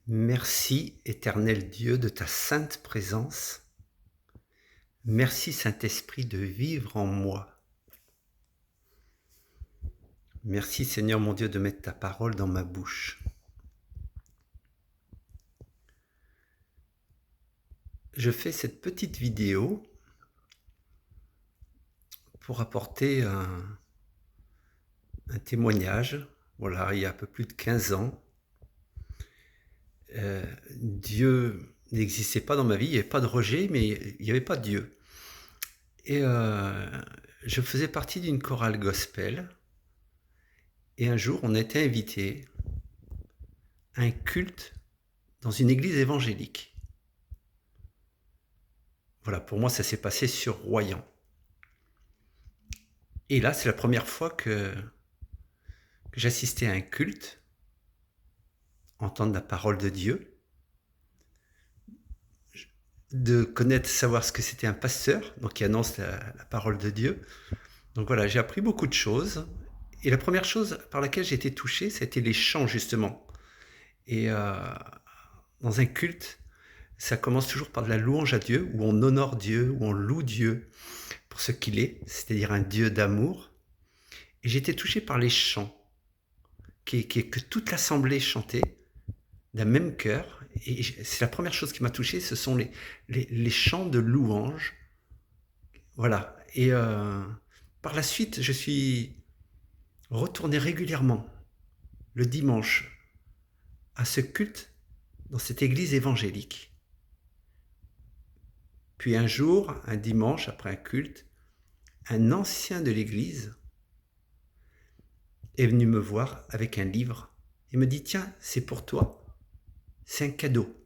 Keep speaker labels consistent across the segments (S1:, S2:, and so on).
S1: Merci, éternel Dieu, de ta sainte présence. Merci, Saint-Esprit, de vivre en moi. Merci, Seigneur mon Dieu, de mettre ta parole dans ma bouche. Je fais cette petite vidéo pour apporter un témoignage. Voilà, il y a un peu plus de 15 ans, Dieu n'existait pas dans ma vie, il n'y avait pas de rejet, mais il n'y avait pas de Dieu. Et je faisais partie d'une chorale gospel, et un jour on a été invité à un culte dans une église évangélique. Voilà, pour moi ça s'est passé sur Royan. Et là c'est la première fois que j'assistais à un culte, entendre la parole de Dieu, de connaître, savoir ce que c'était un pasteur, donc qui annonce la parole de Dieu. Donc voilà, j'ai appris beaucoup de choses. Et la première chose par laquelle j'ai été touché, c'était les chants justement. Et dans un culte, ça commence toujours par de la louange à Dieu, où on honore Dieu, où on loue Dieu pour ce qu'il est, c'est-à-dire un Dieu d'amour. Et j'ai été touché par les chants, que toute l'assemblée chantait d'un même cœur. Et c'est la première chose qui m'a touché, ce sont les chants de louange. Voilà. Et par la suite, je suis retourné régulièrement le dimanche à ce culte dans cette église évangélique. Puis un jour, un dimanche, après un culte, un ancien de l'église est venu me voir avec un livre et me dit « Tiens, c'est pour toi, c'est un cadeau ».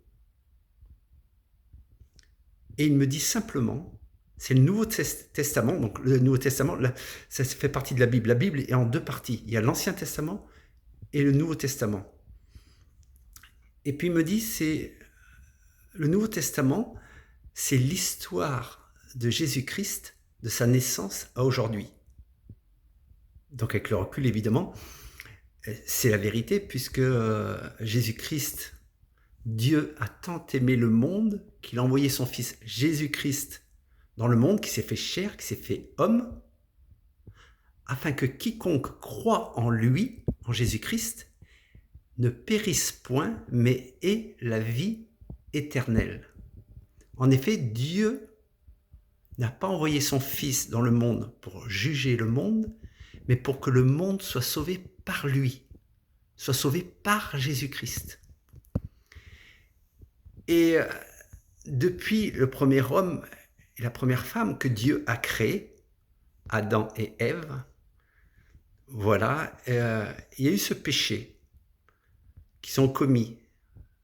S1: Et il me dit simplement, c'est le Nouveau Testament, donc le Nouveau Testament, là, ça fait partie de la Bible. La Bible est en deux parties, il y a l'Ancien Testament et le Nouveau Testament. Et puis il me dit, c'est le Nouveau Testament, c'est l'histoire de Jésus-Christ, de sa naissance à aujourd'hui. Donc avec le recul, évidemment, c'est la vérité, puisque Jésus-Christ, Dieu a tant aimé le monde qu'il a envoyé son Fils Jésus-Christ dans le monde, qui s'est fait chair, qui s'est fait homme, afin que quiconque croit en lui, en Jésus-Christ, ne périsse point, mais ait la vie éternelle. En effet, Dieu n'a pas envoyé son Fils dans le monde pour juger le monde, mais pour que le monde soit sauvé par lui, soit sauvé par Jésus-Christ. Et depuis le premier homme et la première femme que Dieu a créé, Adam et Ève, voilà, il y a eu ce péché qui sont commis.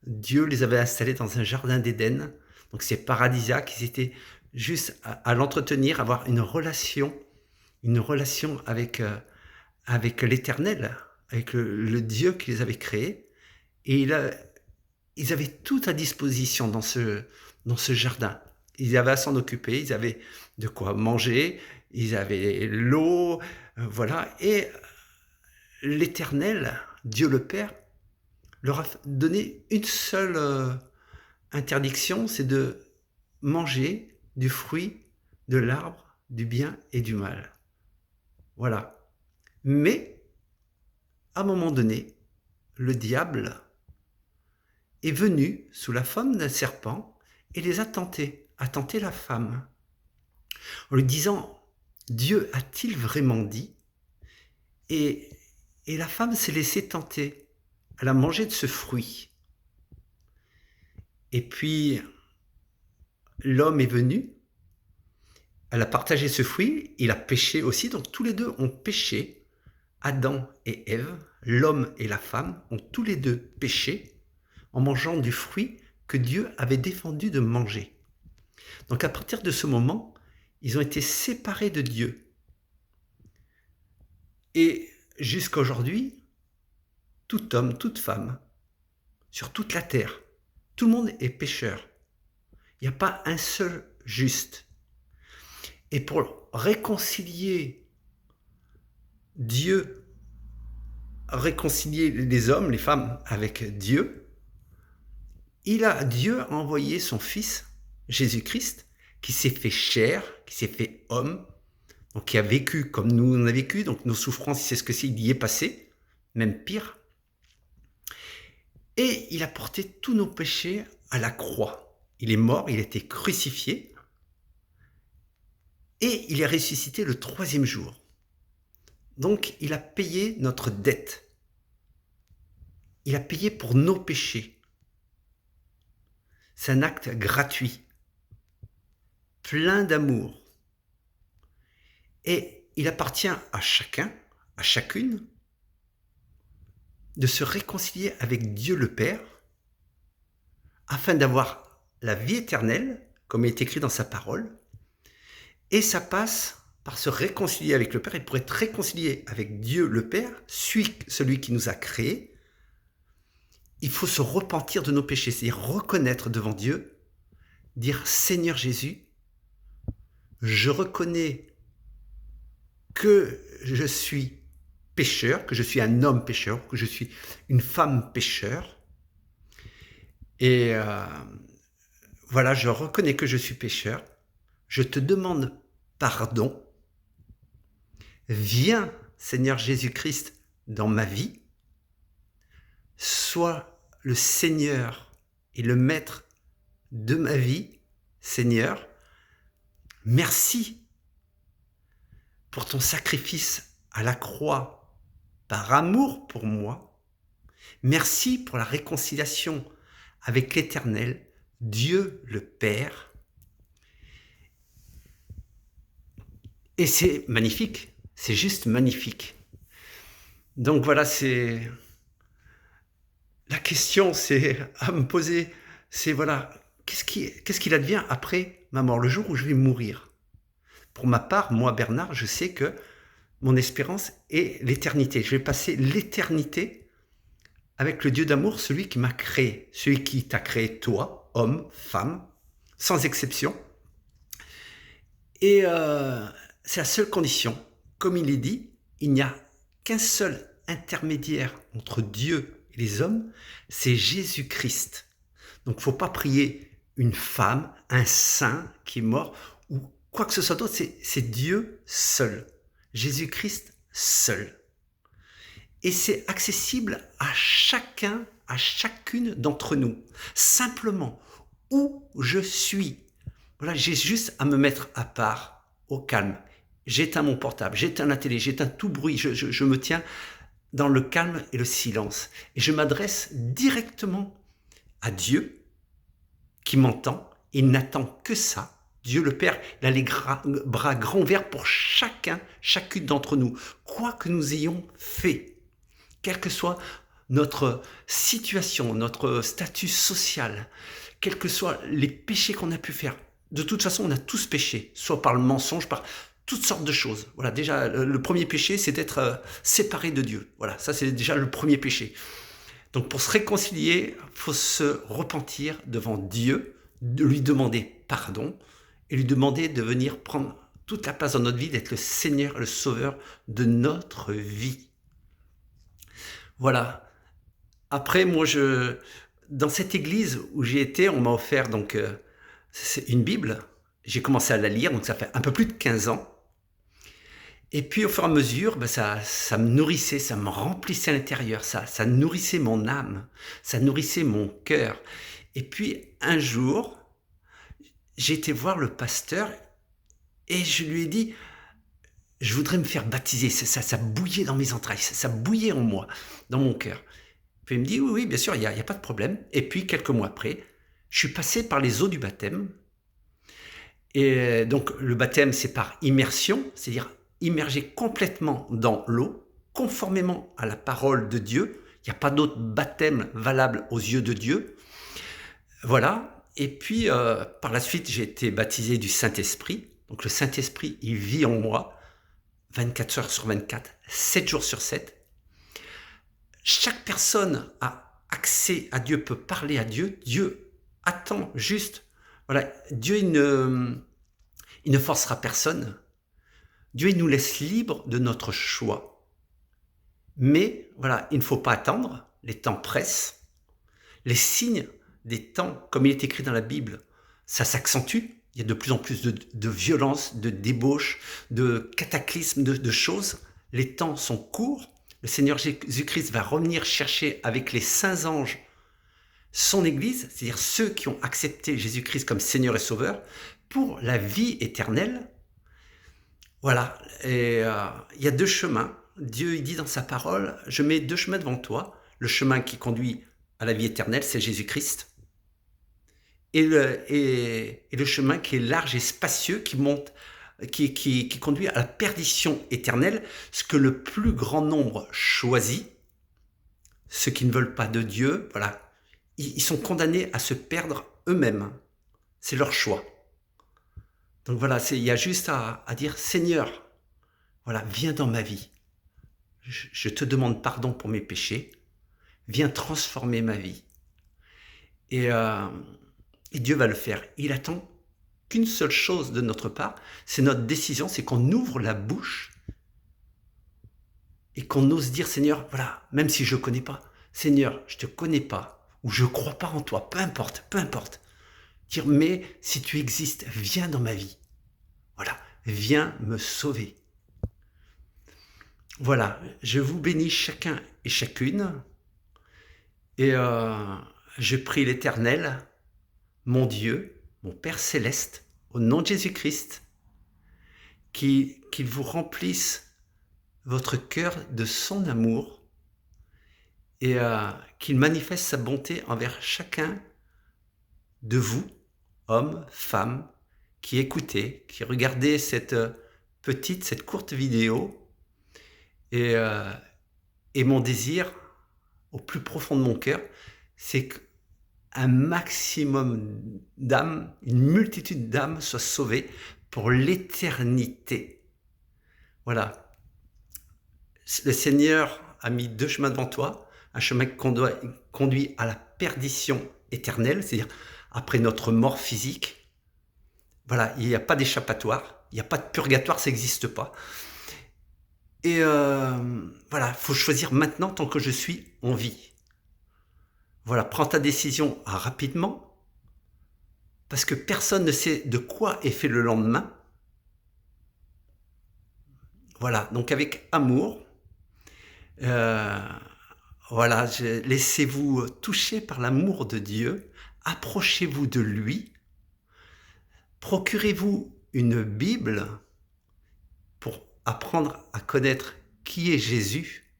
S1: Dieu les avait installés dans un jardin d'Éden, donc c'est paradisiaque, ils étaient juste à l'entretenir, avoir une relation avec l'Éternel, avec le Dieu qui les avait créés. Et ils avaient tout à disposition dans ce jardin. Ils avaient à s'en occuper, ils avaient de quoi manger, ils avaient l'eau, voilà. Et l'Éternel, Dieu le Père, leur a donné une seule interdiction, c'est de manger du fruit de l'arbre du bien et du mal. Voilà. Mais, à un moment donné, le diable est venu sous la forme d'un serpent et les a tenté la femme, en lui disant « Dieu a-t-il vraiment dit ?» Et la femme s'est laissée tenter. Elle a mangé de ce fruit. Et puis, l'homme est venu, elle a partagé ce fruit, il a péché aussi, donc tous les deux ont péché. Adam et Ève, l'homme et la femme, ont tous les deux péché en mangeant du fruit que Dieu avait défendu de manger. Donc à partir de ce moment, ils ont été séparés de Dieu. Et jusqu'à aujourd'hui, tout homme, toute femme, sur toute la terre, tout le monde est pécheur. Il n'y a pas un seul juste. Et pour réconcilier Dieu, réconcilier les hommes, les femmes avec Dieu, Dieu a envoyé son Fils, Jésus-Christ, qui s'est fait chair, qui s'est fait homme, donc qui a vécu comme nous on a vécu, donc nos souffrances, c'est ce que c'est, il y est passé, même pire. Et il a porté tous nos péchés à la croix. Il est mort, il a été crucifié, et il est ressuscité le 3e jour. Donc il a payé notre dette. Il a payé pour nos péchés. C'est un acte gratuit, plein d'amour. Et il appartient à chacun, à chacune, de se réconcilier avec Dieu le Père, afin d'avoir la vie éternelle, comme il est écrit dans sa parole, et ça passe par se réconcilier avec le Père, et pour être réconcilié avec Dieu le Père, celui qui nous a créés, il faut se repentir de nos péchés, c'est-à-dire reconnaître devant Dieu, dire « Seigneur Jésus, je reconnais que je suis pécheur, que je suis un homme pécheur, que je suis une femme pécheur. Et voilà, je reconnais que je suis pécheur. Je te demande pardon. Viens, Seigneur Jésus-Christ, dans ma vie. Sois le Seigneur et le Maître de ma vie, Seigneur. Merci pour ton sacrifice à la croix par amour pour moi. Merci pour la réconciliation avec l'Éternel, Dieu le Père. Et c'est magnifique, c'est juste magnifique. Donc voilà, c'est la question, c'est à me poser, c'est voilà, qu'est-ce qu'il advient après ma mort, le jour où je vais mourir? Pour ma part, moi Bernard, je sais que mon espérance est l'éternité. Je vais passer l'éternité avec le Dieu d'amour, celui qui m'a créé, celui qui t'a créé toi, homme, femme, sans exception. Et c'est la seule condition. Comme il est dit, il n'y a qu'un seul intermédiaire entre Dieu et les hommes, c'est Jésus-Christ. Donc il ne faut pas prier une femme, un saint qui est mort, ou quoi que ce soit d'autre, c'est Dieu seul. Jésus-Christ seul. Et c'est accessible à chacun, à chacune d'entre nous. Simplement, où je suis. Voilà, j'ai juste à me mettre à part, au calme. J'éteins mon portable, j'éteins la télé, j'éteins tout bruit. Je me tiens dans le calme et le silence. Et je m'adresse directement à Dieu qui m'entend. Il n'attend que ça. Dieu le Père, il a les bras grands ouverts pour chacune d'entre nous. Quoi que nous ayons fait, quelle que soit notre situation, notre statut social, quels que soient les péchés qu'on a pu faire. De toute façon, on a tous péché, soit par le mensonge, par toutes sortes de choses. Voilà, déjà, le premier péché, c'est d'être séparé de Dieu. Voilà, ça c'est déjà le premier péché. Donc pour se réconcilier, il faut se repentir devant Dieu, de lui demander pardon, et lui demander de venir prendre toute la place dans notre vie, d'être le Seigneur, le Sauveur de notre vie. Voilà. Après, moi, dans cette église où j'ai été, on m'a offert donc une Bible. J'ai commencé à la lire, donc ça fait un peu plus de 15 ans. Et puis, au fur et à mesure, ça me nourrissait, ça me remplissait à l'intérieur, ça nourrissait mon âme, ça nourrissait mon cœur. Et puis, un jour, j'ai été voir le pasteur et je lui ai dit, je voudrais me faire baptiser. Ça bouillait dans mes entrailles, ça bouillait en moi, dans mon cœur. Puis il me dit, oui, bien sûr, il n'y a pas de problème. Et puis, quelques mois après, je suis passé par les eaux du baptême. Et donc, le baptême, c'est par immersion, c'est-à-dire immerger complètement dans l'eau, conformément à la parole de Dieu. Il n'y a pas d'autre baptême valable aux yeux de Dieu. Voilà. Et puis, par la suite, j'ai été baptisé du Saint-Esprit. Donc, le Saint-Esprit, il vit en moi 24 heures sur 24, 7 jours sur 7. Chaque personne a accès à Dieu, peut parler à Dieu. Dieu attend juste. Voilà, Dieu, il ne forcera personne. Dieu, il nous laisse libre de notre choix. Mais, voilà, il ne faut pas attendre. Les temps pressent. Les signes des temps, comme il est écrit dans la Bible, ça s'accentue. Il y a de plus en plus de violence, de débauche, de cataclysmes, de choses. Les temps sont courts. Le Seigneur Jésus-Christ va revenir chercher avec les saints anges son Église, c'est-à-dire ceux qui ont accepté Jésus-Christ comme Seigneur et Sauveur, pour la vie éternelle. Voilà, et il y a deux chemins. Dieu, il dit dans sa parole, je mets deux chemins devant toi. Le chemin qui conduit à la vie éternelle, c'est Jésus-Christ. Et le chemin qui est large et spacieux, qui monte, qui conduit à la perdition éternelle, ce que le plus grand nombre choisit. Ceux qui ne veulent pas de Dieu, voilà, ils sont condamnés à se perdre eux-mêmes. C'est leur choix. Donc voilà, il y a juste à dire, Seigneur, voilà, viens dans ma vie. Je te demande pardon pour mes péchés. Viens transformer ma vie. Et Dieu va le faire. Il attend qu'une seule chose de notre part, c'est notre décision, c'est qu'on ouvre la bouche et qu'on ose dire, Seigneur, voilà, même si je ne connais pas, Seigneur, je ne te connais pas, ou je ne crois pas en toi, peu importe. Dire, mais si tu existes, viens dans ma vie. Voilà, viens me sauver. Voilà, je vous bénis chacun et chacune. Et je prie l'Éternel, mon Dieu, mon Père Céleste, au nom de Jésus-Christ, qu'il vous remplisse votre cœur de son amour et qu'il manifeste sa bonté envers chacun de vous, hommes, femmes, qui écoutez, qui regardez cette courte vidéo. Et mon désir, au plus profond de mon cœur, c'est qu'un maximum d'âmes, une multitude d'âmes soient sauvées pour l'éternité. Voilà. Le Seigneur a mis deux chemins devant toi, un chemin qui conduit à la perdition éternelle, c'est-à-dire après notre mort physique. Voilà, il n'y a pas d'échappatoire, il n'y a pas de purgatoire, ça n'existe pas. Et voilà, il faut choisir maintenant tant que je suis en vie. Voilà, prends ta décision rapidement, parce que personne ne sait de quoi est fait le lendemain. Voilà, donc avec amour, voilà, laissez-vous toucher par l'amour de Dieu, approchez-vous de lui, procurez-vous une Bible pour apprendre à connaître qui est Jésus,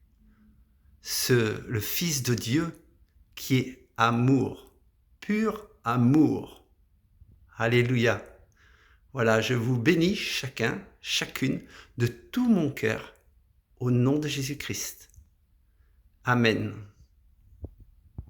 S1: le Fils de Dieu, qui est amour, pur amour. Alléluia. Voilà, je vous bénis chacun, chacune, de tout mon cœur, au nom de Jésus-Christ. Amen.